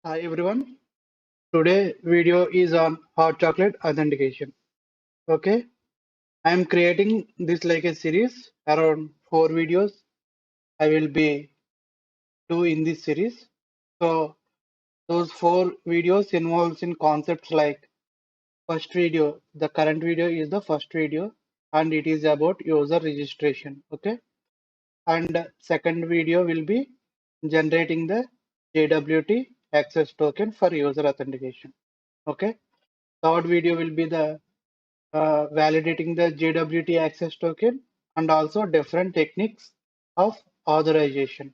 Hi everyone. Today video is on hot chocolate authentication. Okay, I am creating this like a series around 4 videos. I will be do in this series. So those 4 videos involves in concepts like first video. The current video is the first video and it is about user registration. Okay, and second video will be generating the JWT access token for user authentication. Okay. Third video will be the validating the JWT access token and also different techniques of authorization.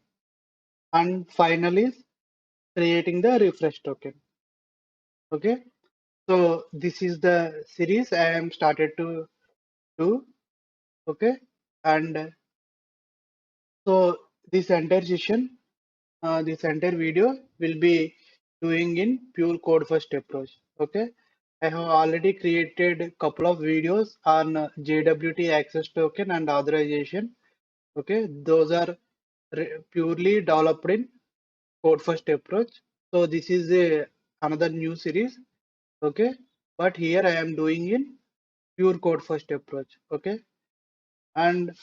And finally, creating the refresh token. Okay, so this is the series I am started to do. Okay, and so this entire session, this entire video will be doing in pure code first approach. Okay, I have already created a couple of videos on JWT access token and authorization. Okay, those are purely developed in code first approach. So this is a another new series. Okay, but here I am doing in pure code first approach. Okay, and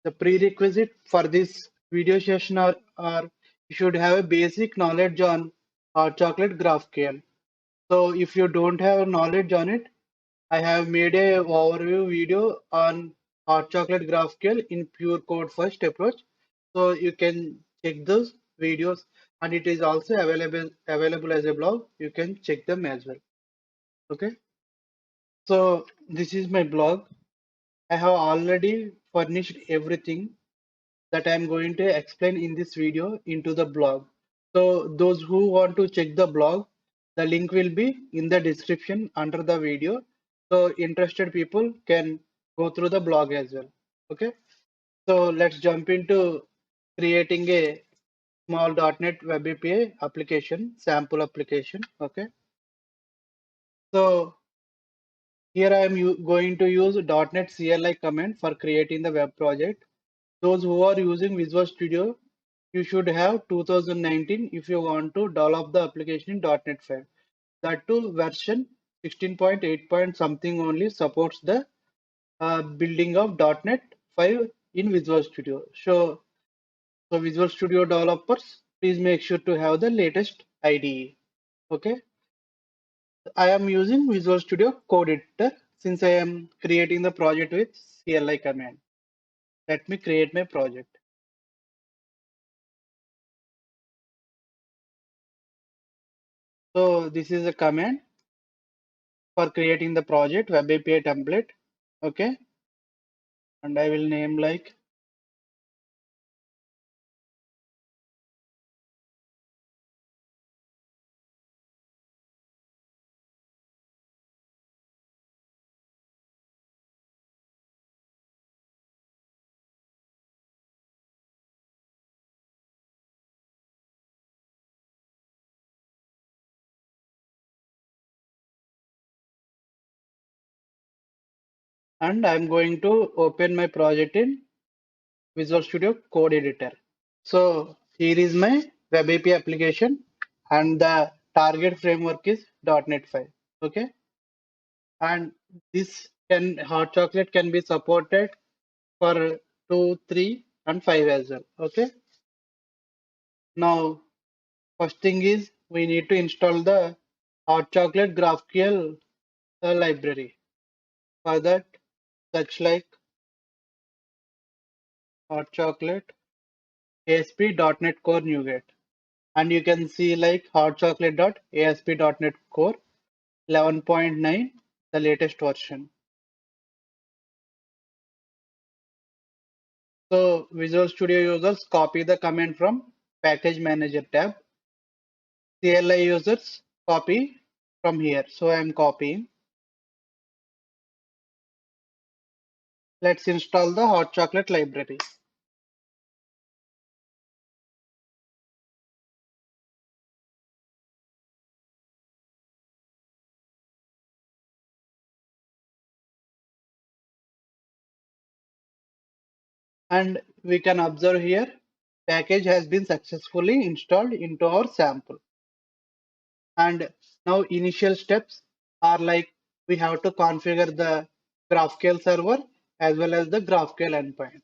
the prerequisite for this video session are you should have a basic knowledge on chocolate GraphQL. So if you don't have knowledge on it, I have made a overview video on hot chocolate GraphQL in pure code first approach. So you can check those videos and it is also available as a blog. You can check them as well. Okay. So this is my blog. I have already furnished everything that I am going to explain in this video into the blog. So those who want to check the blog, the link will be in the description under the video. So interested people can go through the blog as well. Okay. So let's jump into creating a small .NET Web API application, sample application. Okay. So here I am going to use .NET CLI command for creating the web project. Those who are using Visual Studio, you should have 2019 if you want to develop the application in .NET 5. That too version 16.8 point something only supports the building of .NET 5 in Visual Studio. So Visual Studio developers, please make sure to have the latest IDE. Okay, I am using Visual Studio Code Editor since I am creating the project with CLI command. Let me create my project. So this is a command for creating the project web API template. Okay, and I will name like and I'm going to open my project in Visual Studio Code Editor. So here is my web API application and the target framework is .NET 5. Okay, and this can hot chocolate can be supported for 2, 3 and 5 as well. Okay, now first thing is we need to install the hot chocolate GraphQL library. For that, such like hot chocolate ASP.NET Core NuGet. And you can see like hot chocolate.asp.NET Core 11.9, the latest version. So Visual Studio users copy the command from Package Manager tab. CLI users copy from here. So I am copying. Let's install the hot chocolate library. And we can observe here package has been successfully installed into our sample. And now initial steps are like we have to configure the GraphQL server as well as the GraphQL endpoint.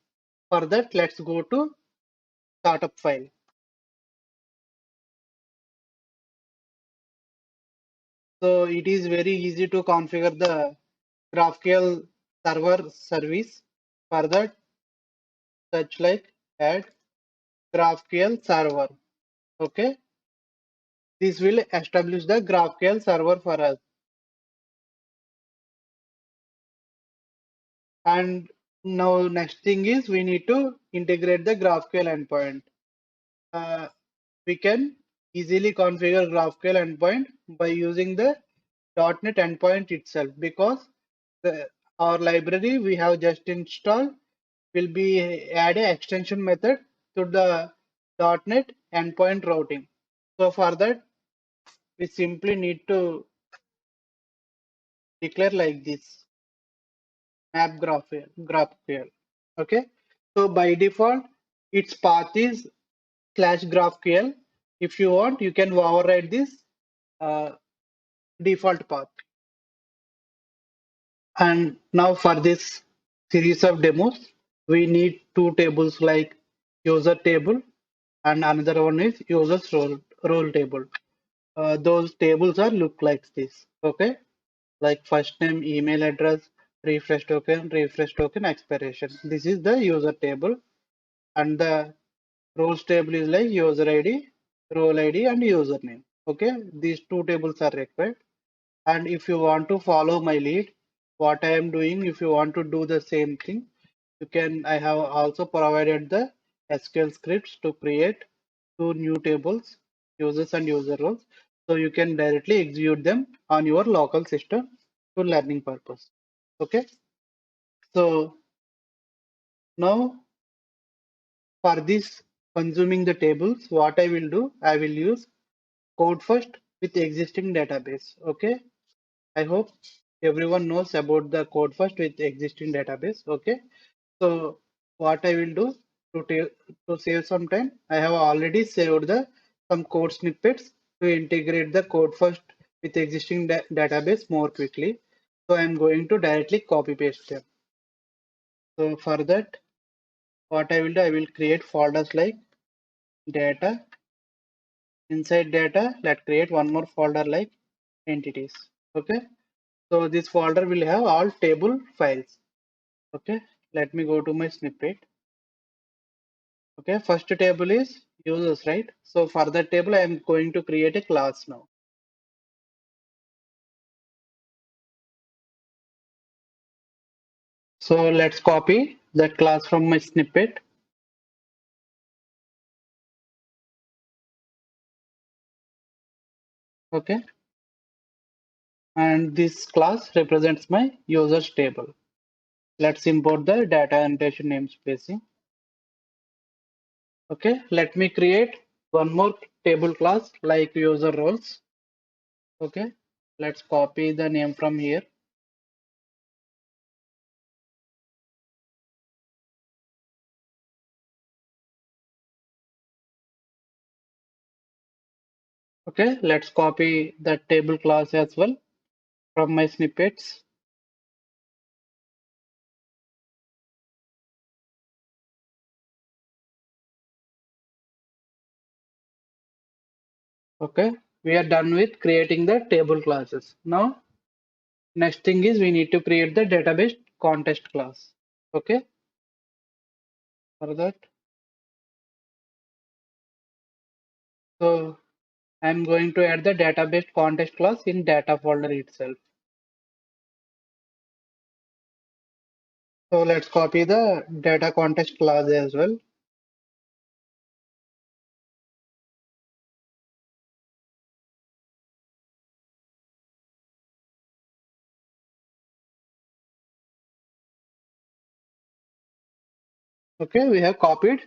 For that, let's go to startup file. So it is very easy to configure the GraphQL server service. For that, search like add GraphQL server. Okay, this will establish the GraphQL server for us. And now next thing is we need to integrate the GraphQL endpoint. Uh, we can easily configure GraphQL endpoint by using the .NET endpoint itself because the, our library we have just installed will be add a extension method to the .NET endpoint routing. So for that we simply need to declare like this map GraphQL. Okay. So by default its path is /GraphQL. If you want, you can override this uh, default path. And now for this series of demos, we need two tables like user table and another one is users role table. Those tables are look like this. Okay, like first name, email address, refresh token, expiration. This is the user table, and the roles table is like user ID, role ID, and username. Okay, these two tables are required. And if you want to follow my lead, what I am doing, if you want to do the same thing, you can. I have also provided the SQL scripts to create two new tables, users and user roles. So you can directly execute them on your local system for learning purpose. Okay. So now for this consuming the tables, what I will do, I will use code first with existing database. Okay. I hope everyone knows about the code first with existing database. Okay. So what I will do to save some time, I have already saved the some code snippets to integrate the code first with existing database more quickly. So I'm going to directly copy paste them. So for that, what I will do, I will create folders like data. Inside data, let's create one more folder like entities. Okay. So this folder will have all table files. Okay. Let me go to my snippet. Okay. First table is users, right? So for that table, I am going to create a class now. So let's copy that class from my snippet. Okay. And this class represents my users table. Let's import the data annotation namespacing. Okay. Let me create one more table class like user roles. Okay. Let's copy the name from here. Okay. Let's copy that table class as well from my snippets. Okay. We are done with creating the table classes. Now, next thing is we need to create the database context class. Okay. For that, so I'm going to add the database context class in data folder itself. So let's copy the data context class as well. Okay, we have copied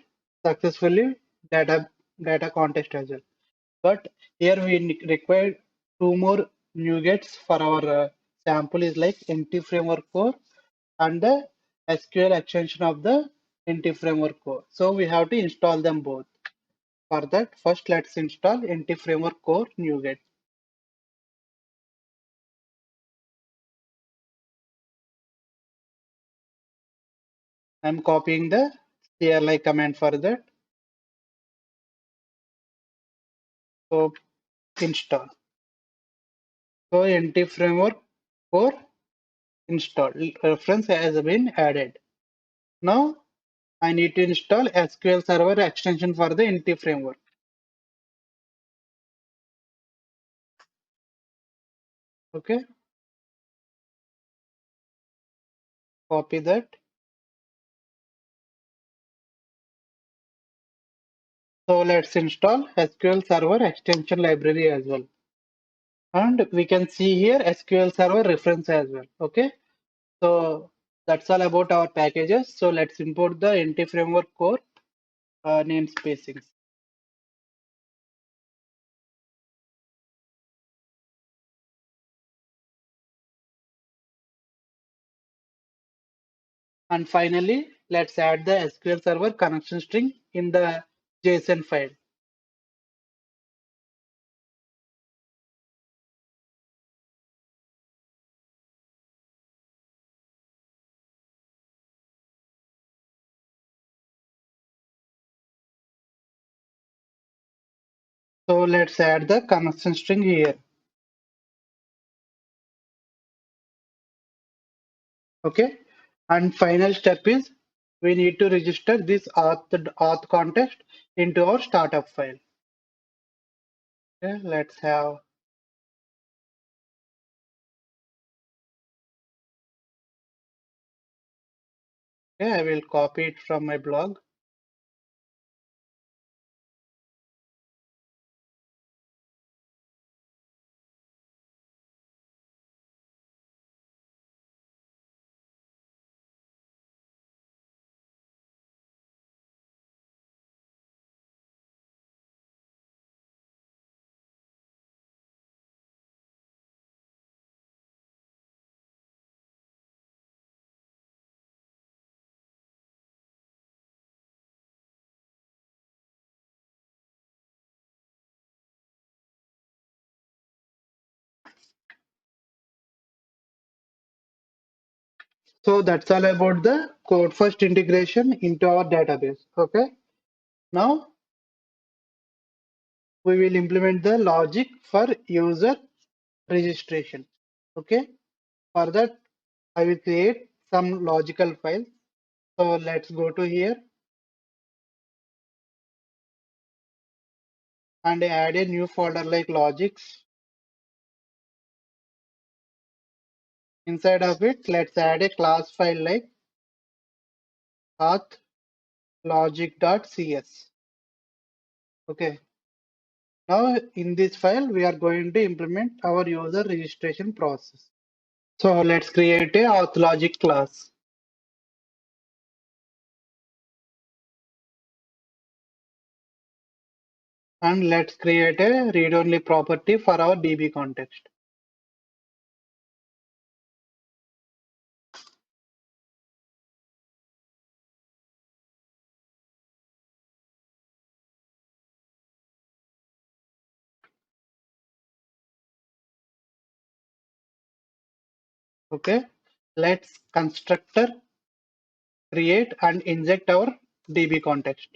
successfully data data context as well. But here we require two more NuGets for our sample is like NT framework core and the SQL extension of the NT framework core. So we have to install them both. For that, first let's install NT framework core NuGet. I'm copying the CLI command for that. So install. So NT framework core installed. Reference has been added. Now I need to install SQL Server extension for the NT framework. Okay, copy that. So let's install SQL Server extension library as well. And we can see here SQL Server reference as well. Okay, so that's all about our packages. So let's import the NT framework core namespacings. And finally, let's add the SQL Server connection string in the JSON file. So let's add the connection string here. Okay. And final step is we need to register this auth context into our startup file. Okay. Let's have. Okay. I will copy it from my blog. So that's all about the code first integration into our database. Okay. Now we will implement the logic for user registration. Okay. For that, I will create some logical files. So let's go to here and add a new folder like logics. Inside of it, let's add a class file like auth logic.cs. Okay. Now in this file, we are going to implement our user registration process. So let's create a auth logic class. And let's create a read-only property for our DB context. Okay. Let's constructor create and inject our DB context.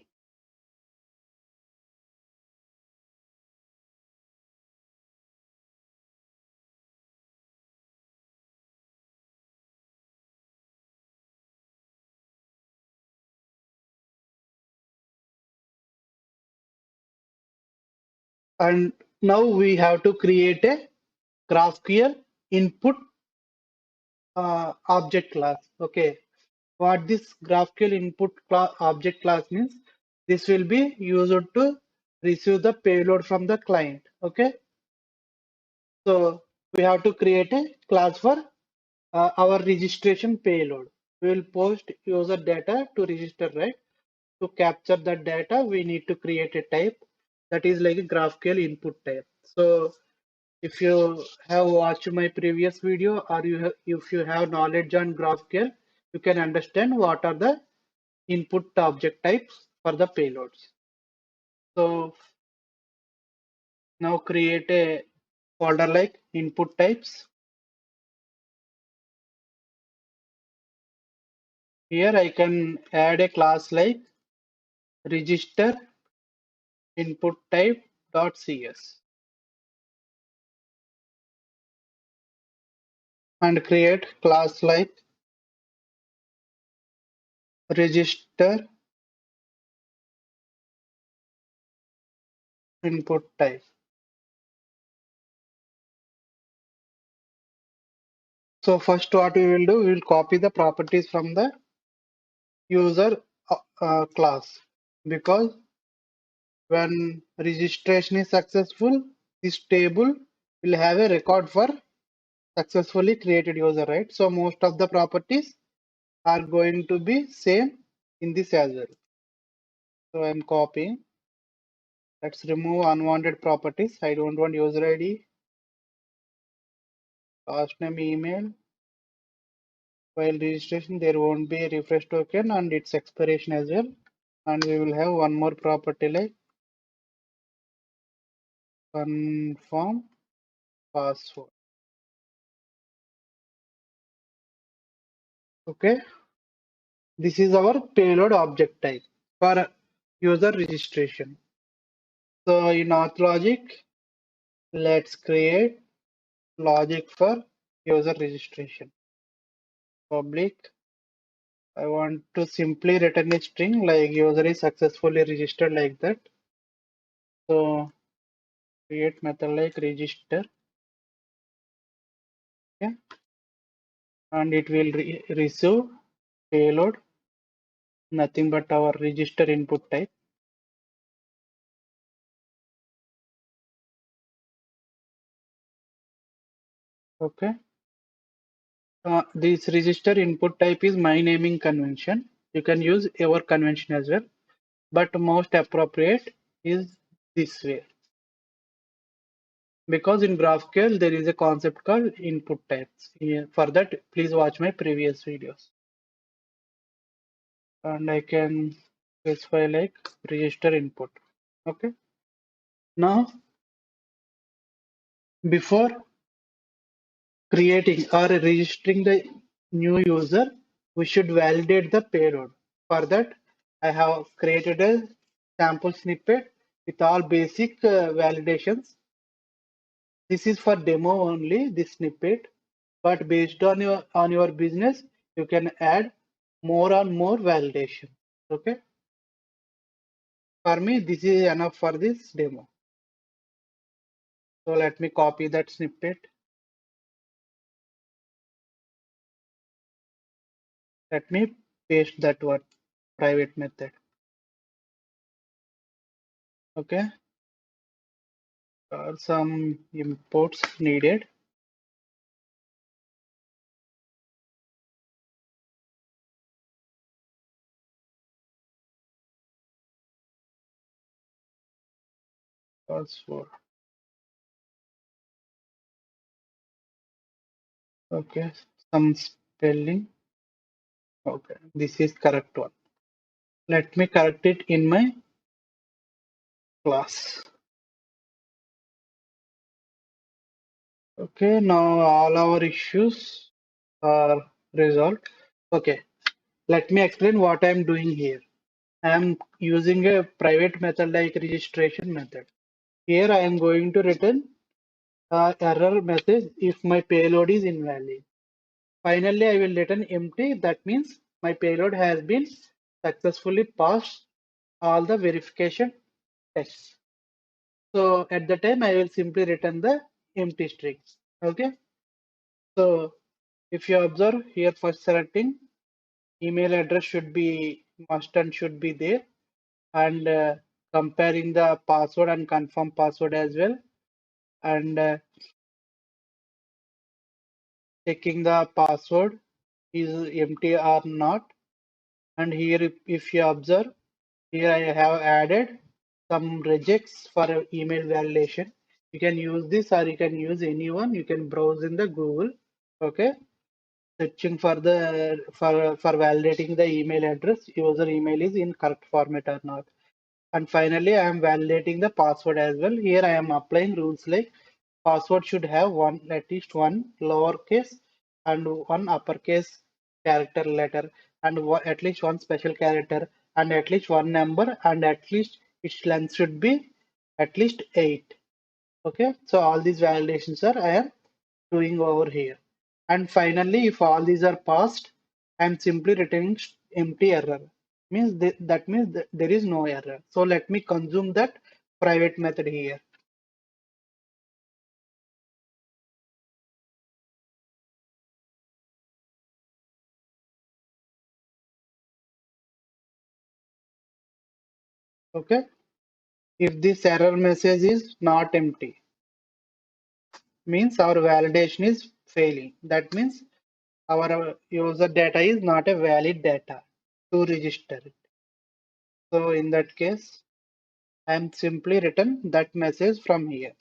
And now we have to create a GraphQL input object class. Okay, what this GraphQL input object class means? This will be used to receive the payload from the client. Okay, so we have to create a class for our registration payload. We will post user data to register, right? To capture that data, we need to create a type that is like a GraphQL input type. So if you have watched my previous video or if you have knowledge on GraphQL, you can understand what are the input object types for the payloads. So now create a folder like input types. Here I can add a class like register input type .cs and create class like register input type. So first what we will do, we will copy the properties from the user class, because when registration is successful, this table will have a record for successfully created user, right? So most of the properties are going to be same in this as well. So I'm copying. Let's remove unwanted properties. I don't want user ID, last name, email. While registration, there won't be a refresh token and its expiration as well. And we will have one more property like confirm password. Okay, this is our payload object type for user registration. So in auth logic, let's create logic for user registration. Public. I want to simply return a string like user is successfully registered, like that. So create method like register. Okay, and it will receive payload, nothing but our register input type. Okay, this register input type is my naming convention. You can use your convention as well, but most appropriate is this way, because in GraphQL there is a concept called input types. For that, please watch my previous videos. And I can specify like register input. Okay, now before creating or registering the new user, we should validate the payload. For that, I have created a sample snippet with all basic validations. This is for demo only, this snippet, but based on your business, you can add more and more validation. Okay, for me, this is enough for this demo. So let me copy that snippet. Let me paste that one, private method. Okay, some imports needed. Password. Okay, some spelling. Okay, this is correct one. Let me correct it in my class. Okay, now all our issues are resolved. Okay, let me explain what I'm doing here. I am using a private method like registration method. Here I am going to return error message if my payload is invalid. Finally, I will return empty. That means my payload has been successfully passed all the verification tests. So at the time, I will simply return the empty string. Okay. So if you observe here, first selecting email address should be must and should be there, and comparing the password and confirm password as well, and checking the password is empty or not. And here, if you observe, here I have added some regex for email validation. You can use this or you can use anyone. You can browse in the Google. Okay, searching for the for validating the email address, user email is in correct format or not. And finally, I am validating the password as well. Here I am applying rules like password should have at least one lowercase and one uppercase character letter. and at least one special character and at least one number and at least its length should be at least 8. Okay, so all these validations are I am doing over here. And finally, if all these are passed, I am simply returning empty error. Means that means that there is no error. So let me consume that private method here. Okay, if this error message is not empty, means our validation is failing. That means our user data is not a valid data to register it. So in that case, I am simply written that message from here.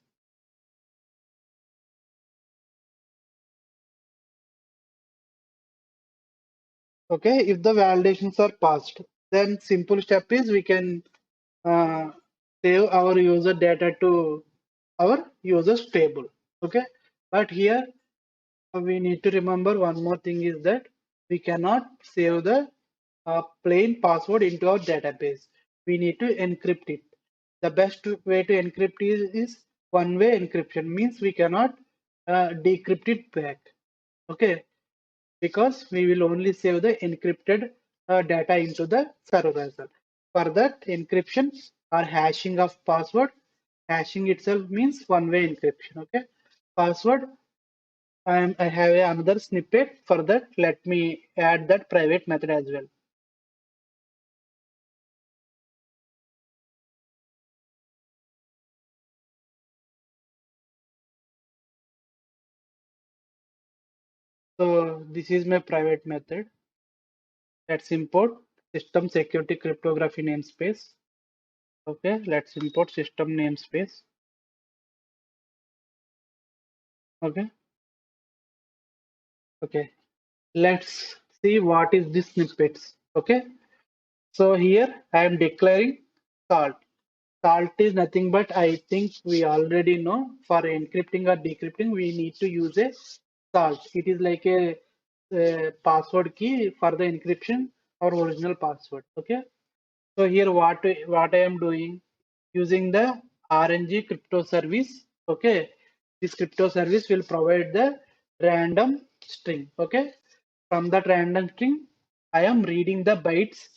Okay, if the validations are passed, then simple step is we can uh, save our user data to our users table. Okay, but here we need to remember one more thing is that we cannot save the plain password into our database. We need to encrypt it. The best way to encrypt is one-way encryption, means we cannot decrypt it back. Okay, because we will only save the encrypted data into the server as well. For that encryption or hashing of password, hashing itself means one-way encryption. Okay, password. I have another snippet for that. Let me add that private method as well. So this is my private method. Let's import system security cryptography namespace. Okay, let's import system namespace. Okay, okay. Let's see what is this snippets. Okay, so here I am declaring salt. Salt is nothing but I think we already know for encrypting or decrypting we need to use a salt. It is like a password key for the encryption or original password. Okay. So here what I am doing using the RNG crypto service. Okay. This crypto service will provide the random string. Okay. From that random string, I am reading the bytes,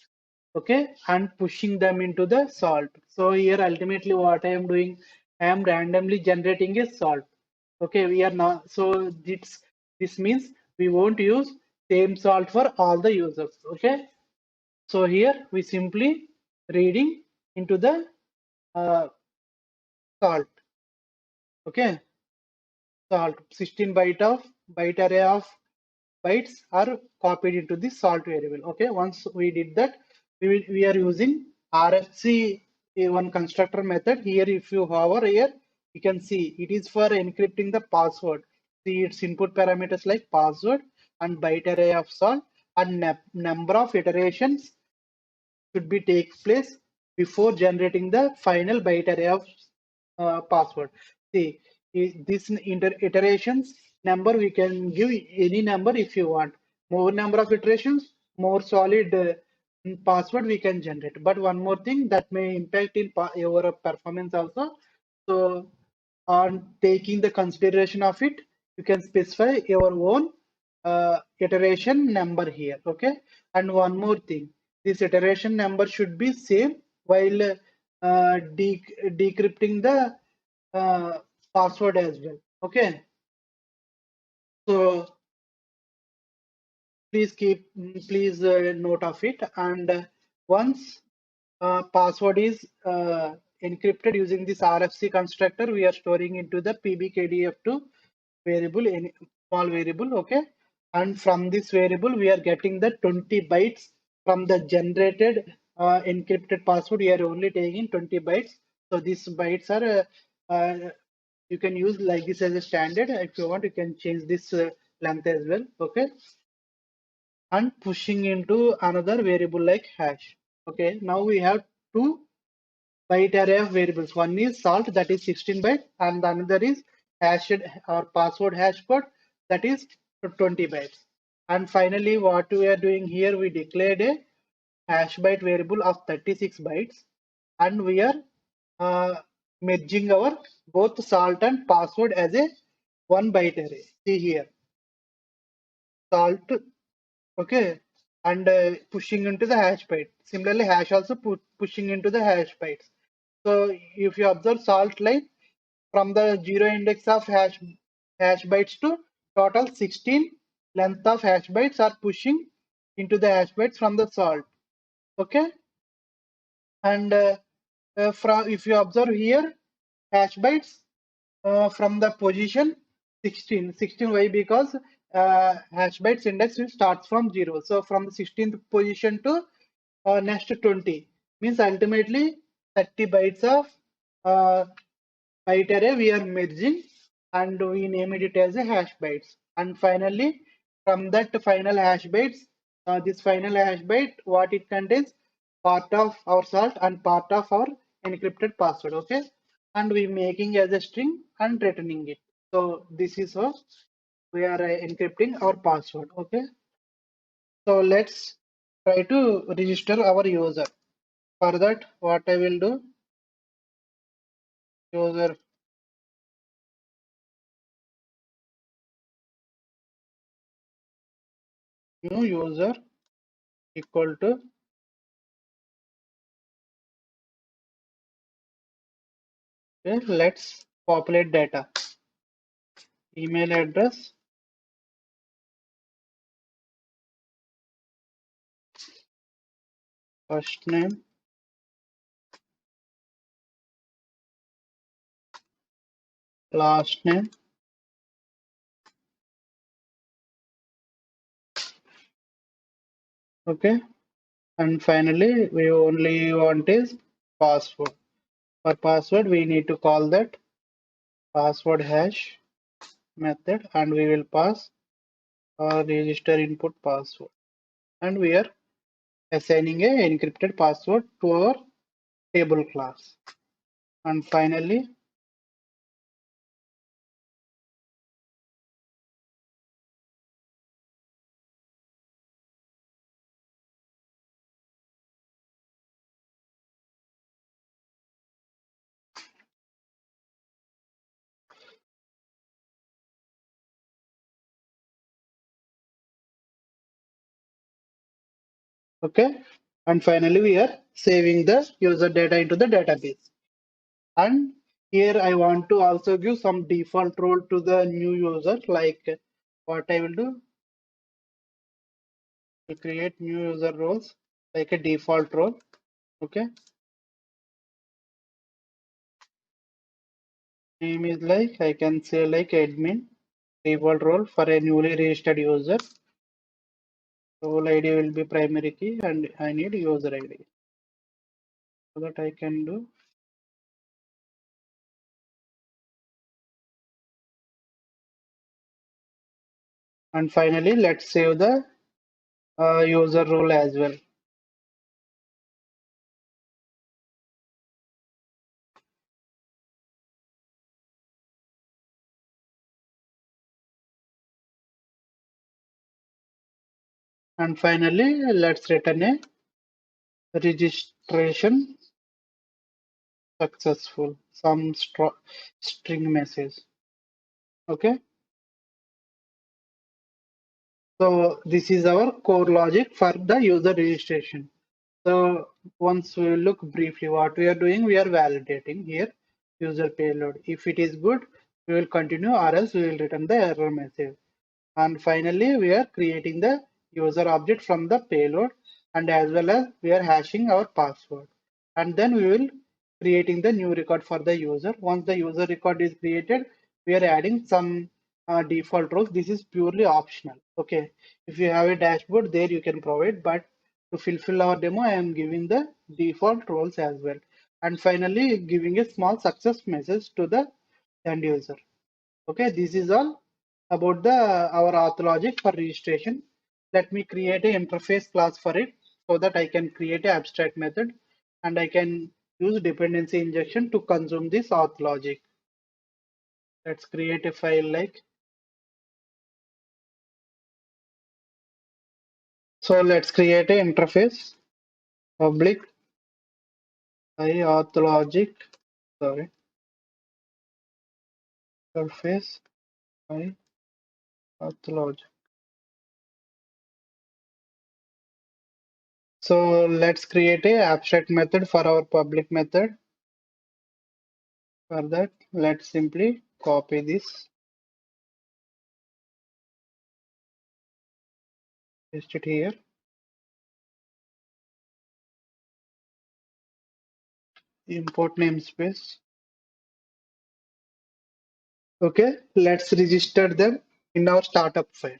okay, and pushing them into the salt. So here ultimately what I am doing, I am randomly generating a salt. Okay, we are not, so this means we won't use same salt for all the users. Okay, so here we simply reading into the uh, salt. Okay, salt 16 byte array of bytes are copied into the salt variable. Okay, once we did that, we are using RFC one constructor method. Here, if you hover here, you can see it is for encrypting the password. See its input parameters like password and byte array of salt and number of iterations should be take place before generating the final byte array of password. See, this iterations number we can give any number if you want. More number of iterations, more solid password we can generate. But one more thing that may impact in your performance also. So on taking the consideration of it, you can specify your own iteration number here. Okay, and one more thing, this iteration number should be same while decrypting the uh, password as well. Okay, so please note of it. And once password is encrypted using this RFC constructor, we are storing into the pbkdf2 variable, any small variable. Okay, and from this variable we are getting the 20 bytes from the generated encrypted password. We are only taking 20 bytes. So these bytes are you can use like this as a standard. If you want, you can change this length as well. Okay, and pushing into another variable like hash. Okay, now we have two byte array of variables. One is salt, that is 16 byte, and the another is hashed or password hash code, that is 20 bytes. And finally, what we are doing here, we declared a hash byte variable of 36 bytes, and we are uh, merging our both salt and password as a 1 byte array. See here, salt, okay, and pushing into the hash byte. Similarly, hash also pushing into the hash bytes. So if you observe salt line from the zero index of hash bytes to total 16 length of hash bytes are pushing into the hash bytes from the salt. Okay, and from if you observe here hash bytes from the position 16 why because hash bytes index will starts from 0, so from the 16th position to next 20 means ultimately 30 bytes of uh, byte array we are merging, and we named it as a hash bytes. And finally, from that final hash bytes, this final hash byte, what it contains, part of our salt and part of our encrypted password. Okay, and we making as a string and returning it. So this is how we are encrypting our password. Okay, so let's try to register our user. For that, what I will do, user new user equal to, okay, let's populate data. Email address, first name, last name, okay, and finally we only want is password. For password, we need to call that password hash method, and we will pass our register input password, and we are assigning a encrypted password to our table class. And finally, okay, and finally we are saving the user data into the database. And here I want to also give some default role to the new user. Like what I will do, to create new user roles like a default role. Okay, name is like I can say like admin. Default role for a newly registered user. Role ID will be primary key, and I need user ID so that I can do. And finally, let's save the user role as well. And finally, let's return a registration successful, some string message. Okay, so this is our core logic for the user registration. So once we look briefly what we are doing, we are validating here user payload. If it is good, we will continue, or else we will return the error message. And finally, we are creating the user object from the payload, and as well as we are hashing our password. And then we will creating the new record for the user. Once the user record is created, we are adding some default roles. This is purely optional. Okay, if you have a dashboard there, you can provide, but to fulfill our demo, I am giving the default roles as well. And finally, giving a small success message to the end user. Okay, this is all about the our auth logic for registration. Let me create a interface class for it so that I can create a abstract method, and I can use dependency injection to consume this auth logic. Let's create a file like So let's create an interface, public auth logic, sorry, interface auth logic. So let's create a abstract method for our public method. For that, let's simply copy this, paste it here, import namespace. Okay, let's register them in our startup file.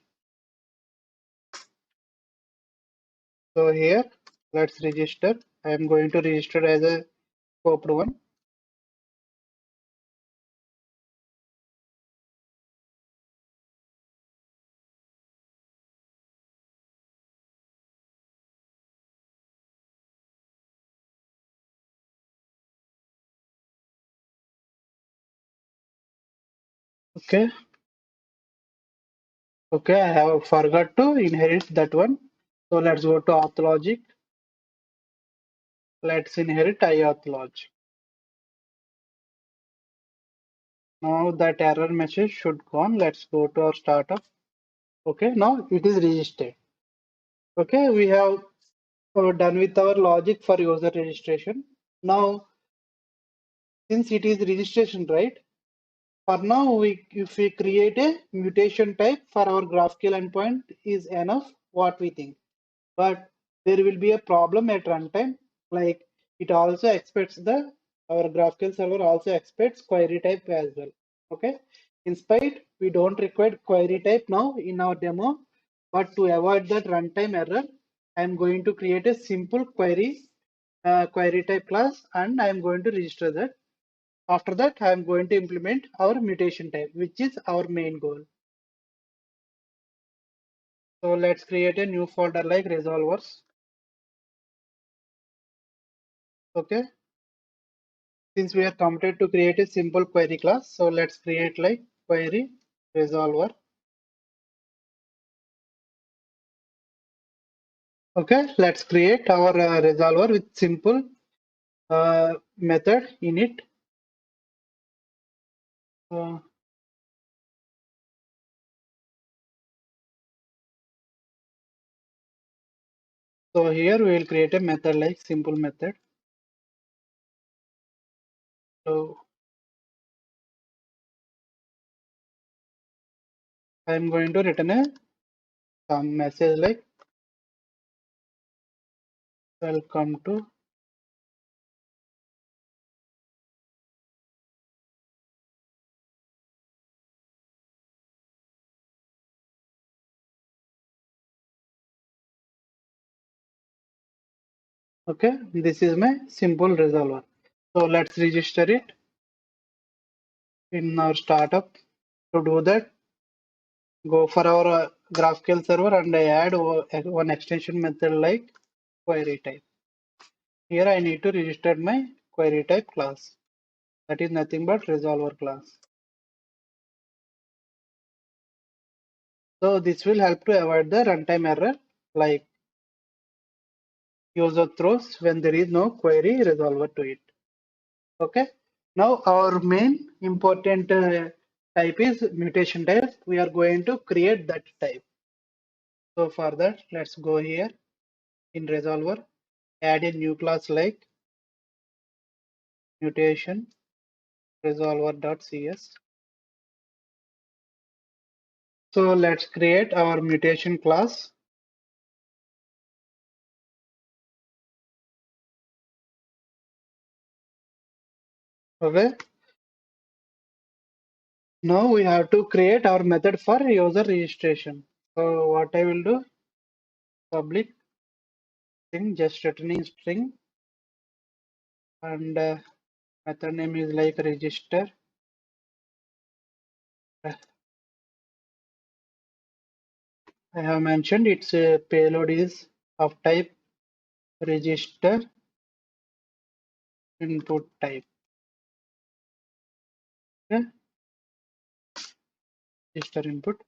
So here, let's register. I am going to register as a Part1. Okay, okay, I have forgot to inherit that one. So let's go to auth logic. Let's inherit iauth logic. Now that error message should go on. Let's go to our startup. Okay, now it is registered. Okay, we have done with our logic for user registration. Now, since it is registration, right? For now, if we create a mutation type for our GraphQL endpoint is enough, what we think. But there will be a problem at runtime, like it also expects our GraphQL server also expects query type as well. Okay. In spite, we don't require query type now in our demo, but to avoid that runtime error, I'm going to create a simple query type class, and I'm going to register that. After that, I'm going to implement our mutation type, which is our main goal. So let's create a new folder like resolvers. Okay. Since we are committed to create a simple query class, so let's create like query resolver. Okay, let's create our resolver with simple method in it. Uh, so here we will create a method like simple method. So I am going to return some message like welcome to. Okay, this is my simple resolver. So let's register it in our startup. To do that, go for our GraphQL server and I add one extension method like query type. Here I need to register my query type class. That is nothing but resolver class. So this will help to avoid the runtime error like user throws when there is no query resolver to it. Okay. Now our main important type is mutation type. We are going to create that type. So for that, let's go here in resolver, add a new class like mutation resolver.cs. So let's create our mutation class. Okay. Now we have to create our method for user registration. So what I will do, public string, just returning string, and method name is like register. I have mentioned its payload is of type register input type. Okay, register input,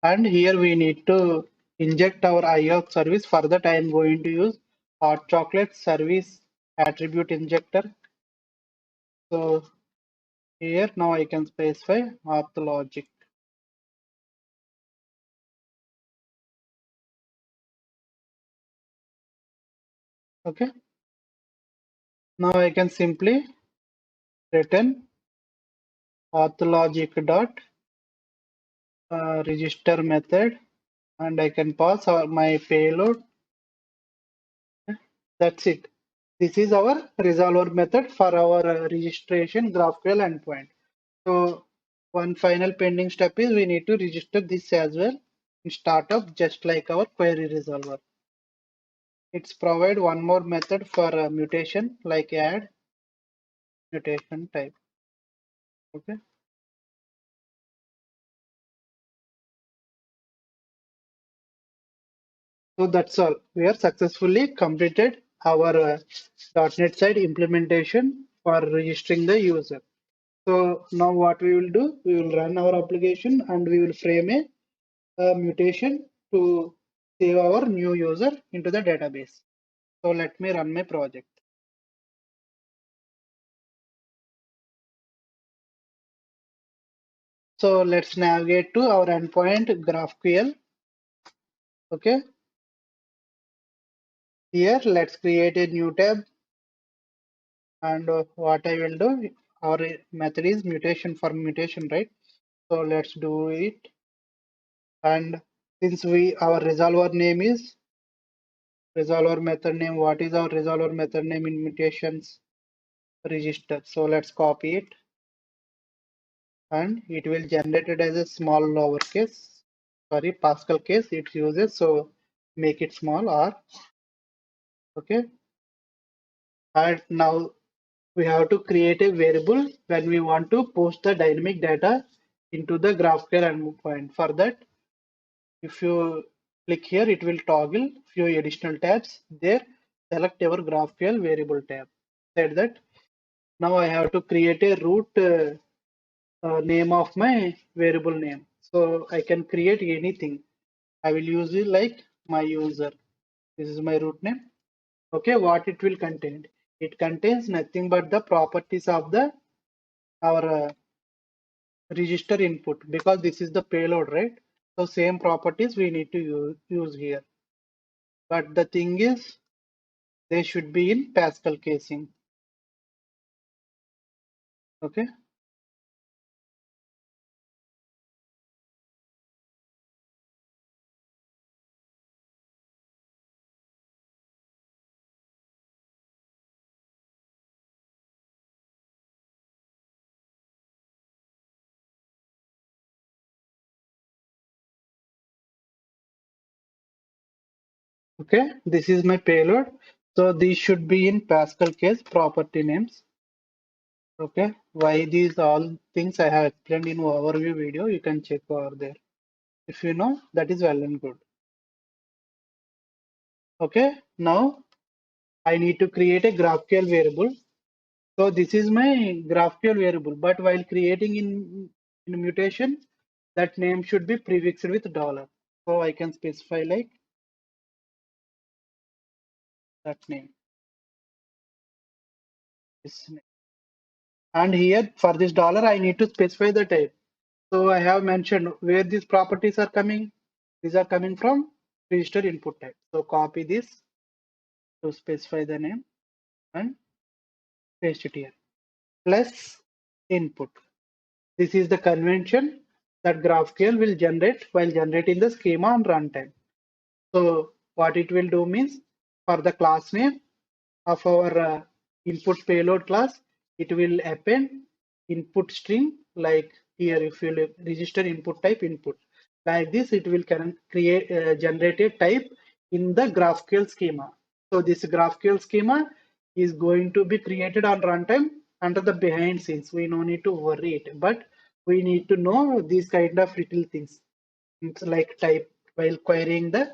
and here we need to inject our IOC service. For that, I am going to use hot chocolate service attribute injector. So here now I can specify auth logic. Okay. Now I can simply return auth logic dot register method, and I can pass my payload. That's it. This is our resolver method for our registration GraphQL endpoint. So one final pending step is we need to register this as well in startup, just like our query resolver. It's provide one more method for mutation, like add mutation type. Okay. So that's all. We have successfully completed our .NET side implementation for registering the user. So now what we will do, we will run our application and we will frame a mutation to save our new user into the database. So let me run my project. So let's navigate to our endpoint GraphQL. Okay. Here, let's create a new tab. And what I will do, our method is mutation for mutation, right? So let's do it. And since our resolver name is resolver method name, what is our resolver method name in mutations register? So let's copy it, and it will generate it as a small lowercase, sorry, Pascal case it uses. So make it small r. Okay. And now we have to create a variable when we want to post the dynamic data into the GraphQL endpoint. For that, if you click here, it will toggle few additional tabs. There, select our GraphQL variable tab. Said that, now I have to create a root name of my variable name. So I can create anything. I will use it like my user. This is my root name. Okay, what it will contain? It contains nothing but the properties of the our register input, because this is the payload, right? So same properties we need to use here. But the thing is, they should be in Pascal casing. Okay. Okay. This is my payload. So these should be in Pascal case property names. Okay. Why these all things I have explained in overview video, you can check over there. If you know, that is well and good. Okay. Now I need to create a GraphQL variable. So this is my GraphQL variable, but while creating in mutation, that name should be prefixed with dollar. So I can specify like that name. This name. And here for this dollar, I need to specify the type. So I have mentioned where these properties are coming. These are coming from register input type. So copy this to specify the name and paste it here. Plus input. This is the convention that GraphQL will generate while generating the schema on runtime. So what it will do means, for the class name of our input payload class, it will append input string, like here if you register input type input. Like this, it will create generate a type in the GraphQL schema. So this GraphQL schema is going to be created on runtime under the behind scenes. We no need to worry it, but we need to know these kind of little things. It's like type while querying the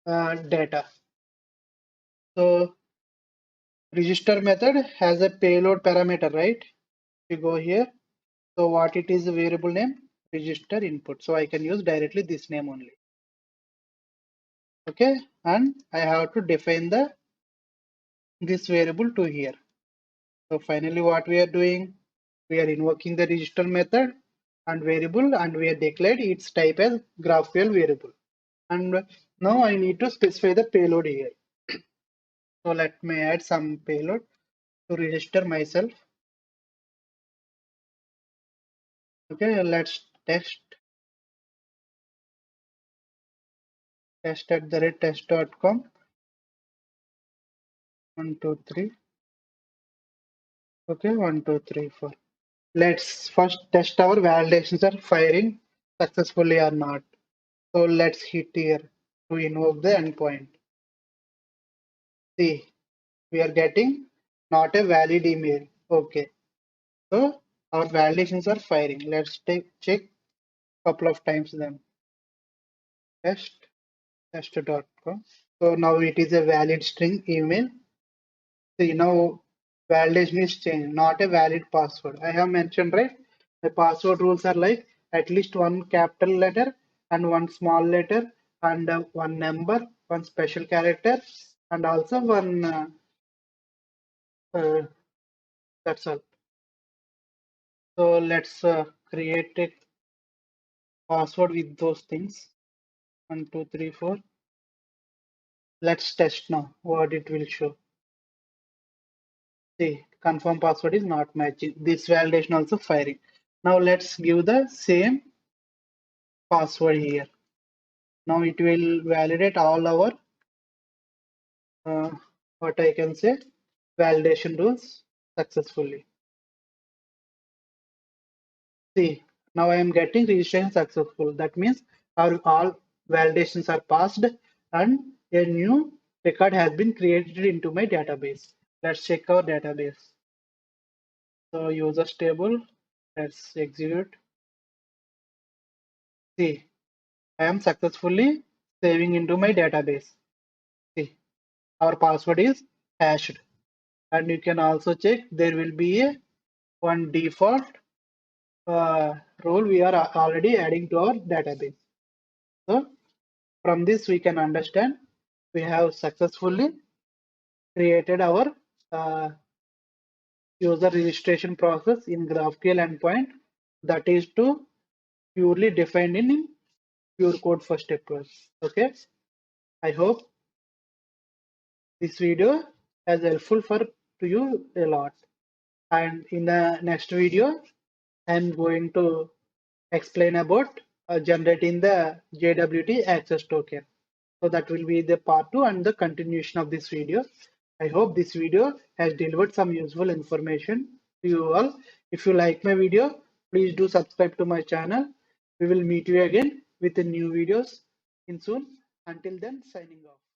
data. So register method has a payload parameter, right? You go here. So what it is, a variable name, register input. So I can use directly this name only. Okay, and I have to define this variable to here. So finally, what we are doing, we are invoking the register method and variable, and we are declared its type as GraphQL variable. And now I need to specify the payload here. So let me add some payload to register myself. Okay, let's test at the rate test.com. 1, 2, 3. Okay, 1, 2, 3, 4. Let's first test our validations are firing successfully or not. So let's hit here to invoke the endpoint. See, we are getting not a valid email. Okay, so our validations are firing. Let's check couple of times then. Test.com. So now it is a valid string email. See, now validation is changed, not a valid password. I have mentioned, right? The password rules are like at least one capital letter and one small letter and one number, one special character, and also one. Uh, that's all. So let's create a password with those things. 1, 2, 3, 4. Let's test now what it will show. See, confirm password is not matching. This validation also firing. Now let's give the same password here. Now it will validate all our what I can say validation rules successfully. See, now I am getting registration successful. That means our all validations are passed and a new record has been created into my database. Let's check our database. So users table, let's execute. See, I am successfully saving into my database. See, our password is hashed. And you can also check there will be a one default role we are already adding to our database. So from this we can understand we have successfully created our uh, user registration process in GraphQL endpoint that is to purely defined in pure code first approach. Okay, I hope this video is helpful for to you a lot. And in the next video, I'm going to explain about generating the JWT access token. So that will be the part 2 and the continuation of this video. I hope this video has delivered some useful information to you all. If you like my video, please do subscribe to my channel. We will meet you again with the new videos in soon. Until then, signing off.